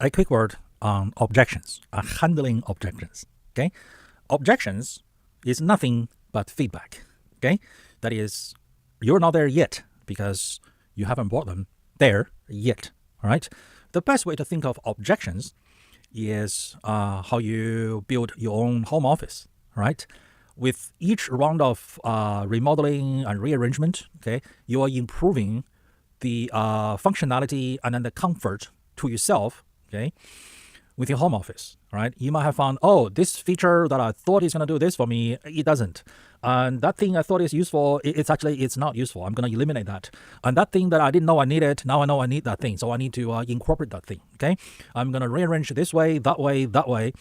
A quick word on objections, handling objections. Okay, objections is nothing but feedback. Okay, that is, you're not there yet because you haven't brought them there yet. All right. The best way to think of objections is how you build your own home office. Right. With each round of remodeling and rearrangement, okay, you are improving the functionality and then the comfort to yourself, okay, with your home office, right? You might have found, oh, this feature that I thought is going to do this for me, it doesn't. And that thing I thought is useful, it's not useful. I'm going to eliminate that. And that thing that I didn't know I needed, now I know I need that thing. So I need to incorporate that thing, okay? I'm going to rearrange this way, that way, that way.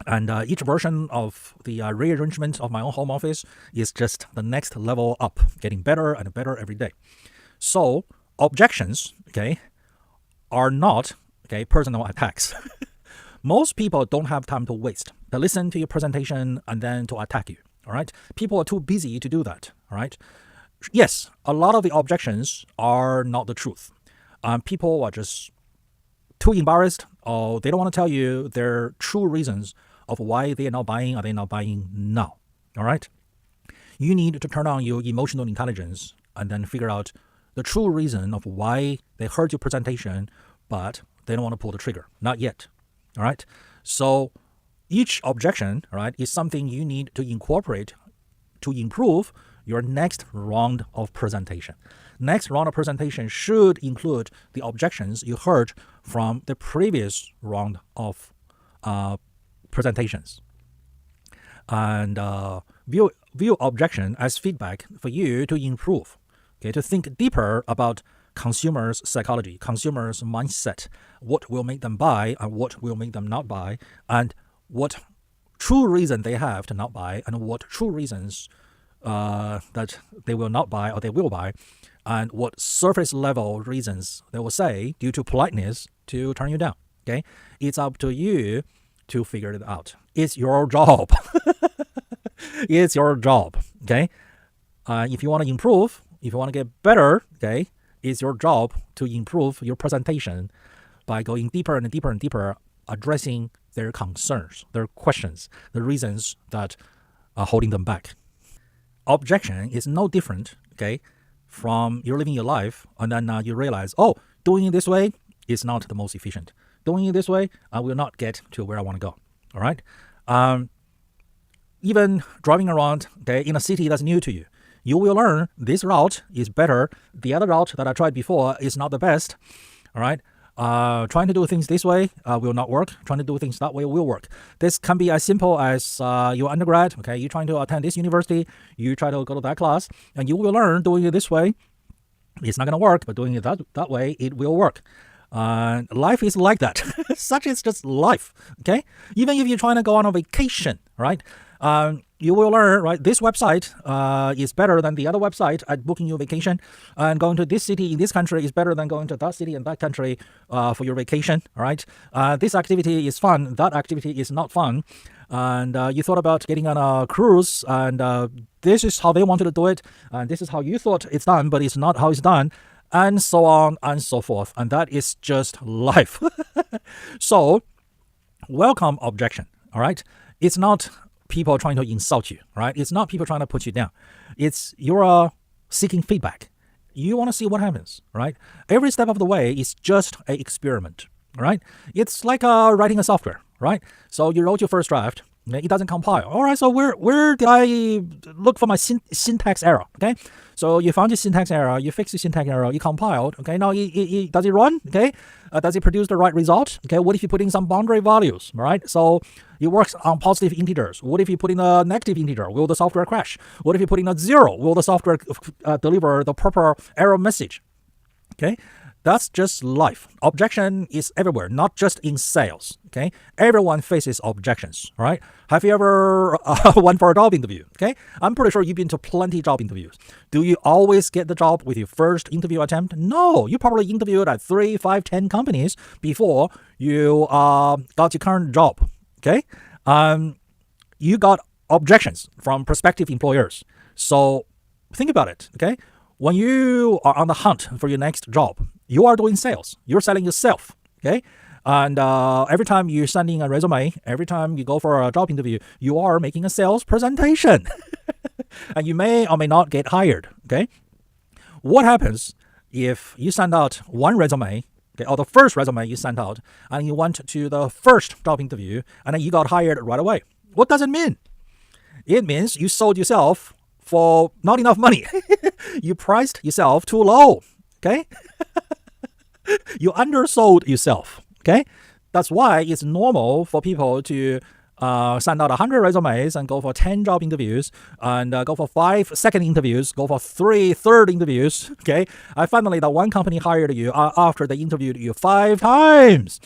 And each version of the rearrangement of my own home office is just the next level up, getting better and better every day. So objections, okay, are not, okay, personal attacks. Most people don't have time to waste. They listen to your presentation and then to attack you, all right? People are too busy to do that, all right? Yes, a lot of the objections are not the truth. People are just too embarrassed, or they don't want to tell you their true reasons of why they are not buying or they're not buying now, all right? You need to turn on your emotional intelligence and then figure out the true reason of why they heard your presentation, but they don't want to pull the trigger. Not yet. All right. So each objection, right, is something you need to incorporate to improve your next round of presentation. Next round of presentation should include the objections you heard from the previous round of presentations. And view objection as feedback for you to improve. Okay, to think deeper about consumers' psychology, consumers' mindset, what will make them buy and what will make them not buy, and what true reason they have to not buy, and what true reasons that they will not buy or they will buy, and what surface level reasons they will say due to politeness to turn you down. Okay, it's up to you to figure it out. It's your job. It's your job. Okay, if you want to improve, if you want to get better, okay, it's your job to improve your presentation by going deeper and deeper and deeper, addressing their concerns, their questions, the reasons that are holding them back. Objection is no different, okay, from you're living your life and then you realize, oh, doing it this way is not the most efficient. Doing it this way, I will not get to where I want to go. All right. Even driving around, okay, in a city that's new to you, you will learn this route is better. The other route that I tried before is not the best. All right. Trying to do things this way will not work. Trying to do things that way will work. This can be as simple as your undergrad. Okay, you're trying to attend this university. You try to go to that class, and you will learn doing it this way. It's not going to work, but doing it that way, it will work. Life is like that. Such is just life. Okay, even if you're trying to go on a vacation, right? You will learn, right, this website is better than the other website at booking your vacation, and going to this city in this country is better than going to that city in that country for your vacation, all right? This activity is fun, that activity is not fun, and you thought about getting on a cruise, and this is how they wanted to do it, and this is how you thought it's done, but it's not how it's done, and so on and so forth, and that is just life. So, welcome objection, all right? It's not people trying to insult you, right? It's not people trying to put you down. It's you're seeking feedback. You want to see what happens, right? Every step of the way is just an experiment, right? It's like writing a software, right? So you wrote your first draft, it doesn't compile. All right, so where did I look for my syntax error? Okay, so you found your syntax error, you fixed the syntax error, you compiled. Okay, now does it run? Okay, does it produce the right result? Okay, what if you put in some boundary values? Right, so it works on positive integers. What if you put in a negative integer? Will the software crash? What if you put in a 0? Will the software deliver the proper error message? Okay, that's just life. Objection is everywhere, not just in sales. Okay, everyone faces objections. Right? Have you ever went for a job interview? Okay, I'm pretty sure you've been to plenty job interviews. Do you always get the job with your first interview attempt? No, you probably interviewed at 3, 5, 10 companies before you got your current job. Okay, you got objections from prospective employers. So think about it. Okay, when you are on the hunt for your next job, you are doing sales. You're selling yourself. Okay, And every time you're sending a resume, every time you go for a job interview, you are making a sales presentation. And you may or may not get hired. Okay. What happens if you send out one resume, okay, or the first resume you sent out, and you went to the first job interview, and then you got hired right away? What does it mean? It means you sold yourself for not enough money. You priced yourself too low. Okay. You undersold yourself. Okay. That's why it's normal for people to send out 100 resumes and go for 10 job interviews, and go for 5 second interviews, go for 3 third interviews. Okay. And finally, that one company hired you after they interviewed you 5 times.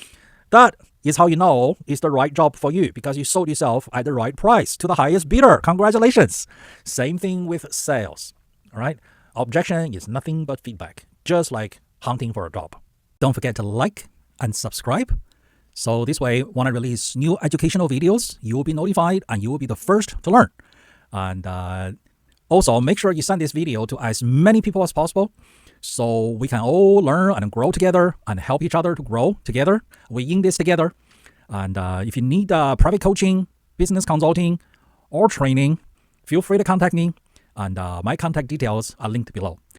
That is how you know it's the right job for you, because you sold yourself at the right price to the highest bidder. Congratulations. Same thing with sales. All right. Objection is nothing but feedback, just like hunting for a job. Don't forget to like and subscribe. So this way, when I release new educational videos, you will be notified and you will be the first to learn. And also, make sure you send this video to as many people as possible, so we can all learn and grow together and help each other to grow together. We're in this together. And if you need private coaching, business consulting, or training, feel free to contact me. And my contact details are linked below.